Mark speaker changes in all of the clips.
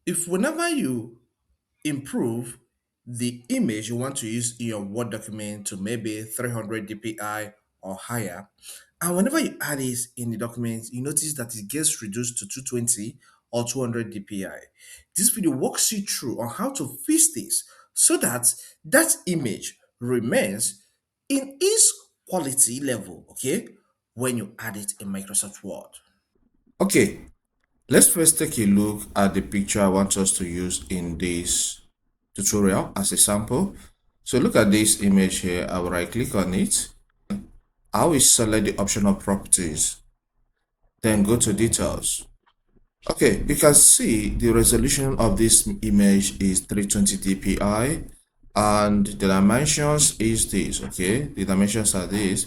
Speaker 1: If whenever you improve the image you want to use in your Word document to maybe 300 dpi or higher, and whenever you add it in the document, you notice that it gets reduced to 220 or 200 dpi. This video walks you through on how to fix this so that that image remains in its quality level, okay, when you add it in Microsoft Word. Okay, let's first take a look at the picture I want us to use in this tutorial as a sample. So look at this image here. I will right click on it. I will select the optional properties, then go to details. Okay, you can see the resolution of this image is 320 dpi and the dimensions is this. Okay, the dimensions are this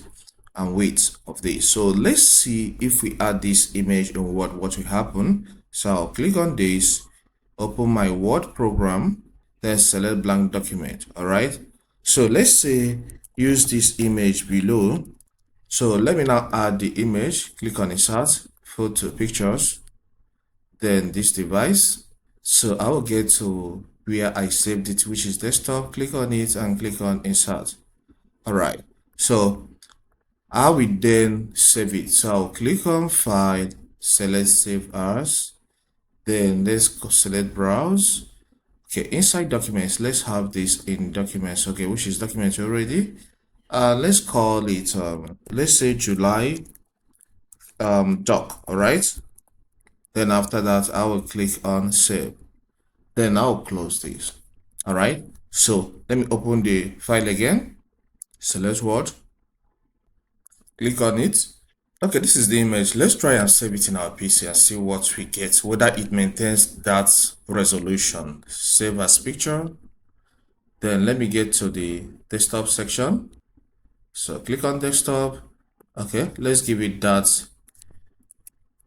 Speaker 1: and weight of this. So let's see if we add this image in what will happen. So I'll click on this, open my Word program, then select blank document. All right, so let's say use this image below. So let me now add the image. Click on insert, photo, pictures, then this device. So I will get to where I saved it, which is desktop. Click on it and click on insert. All right, so I will then save it. So I'll click on file, select save as, then let's go select browse. Okay, inside documents, let's have this in documents. Okay, which is documents already. Let's call it let's say July doc. All right, then after that I will click on save, then I'll close this. All right, so let me open the file again, select Word, click on it. Okay, this is the image. Let's try and save it in our PC and see what we get, whether it maintains that resolution. Save as picture. Then let me get to the desktop section. So click on desktop. Okay, let's give it that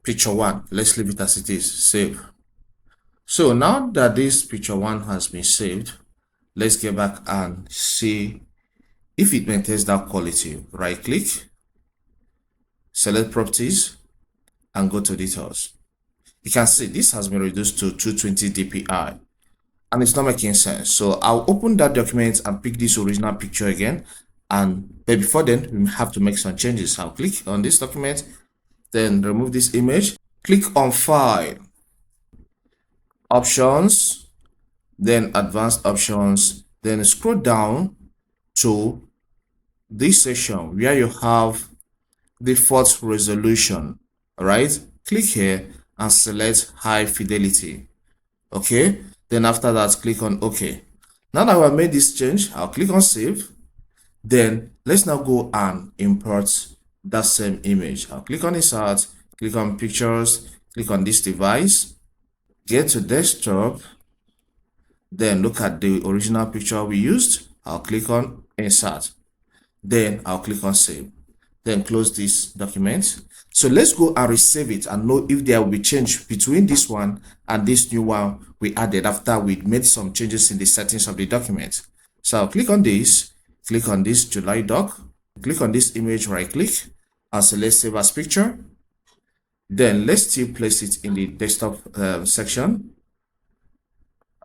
Speaker 1: picture one. Let's leave it as it is. Save. So now that this picture one has been saved, let's get back and see if it maintains that quality. Right click, select properties, and go to details. You can see this has been reduced to 220 dpi and it's not making sense. So I'll open that document and pick this original picture again, but before then we have to make some changes. I'll click on this document, then remove this image, click on file, options, then advanced options, then scroll down to this section where you have default resolution. All right, click here and select high fidelity. Okay, then after that click on OK. Now that I've made this change, I'll click on save. Then let's now go and import that same image. I'll click on insert, click on pictures, click on this device, get to desktop, then look at the original picture we used. I'll click on insert, then I'll click on save, then close this document. So let's go and resave it and know if there will be change between this one and this new one we added after we made some changes in the settings of the document. So I'll click on this July doc, click on this image, right click and select save as picture. Then let's still place it in the desktop section.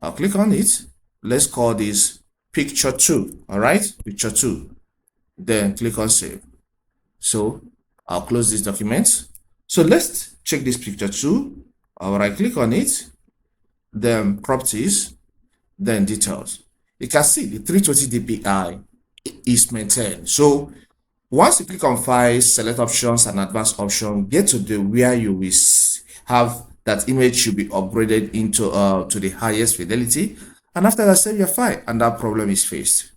Speaker 1: I'll click on it. Let's call this picture 2. All right, picture 2. Then click on save. So I'll close this document. So let's check this picture 2. I'll right click on it, then properties, then details. You can see the 320 dpi is maintained. So once you click on files, select options and advanced option, get to the where you will have that image should be upgraded into to the highest fidelity, and after that save your file and that problem is fixed.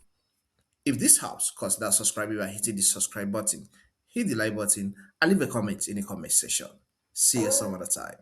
Speaker 1: If this helps, consider subscribing by hitting the subscribe button, hit the like button, and leave a comment in the comment section. See you some other time.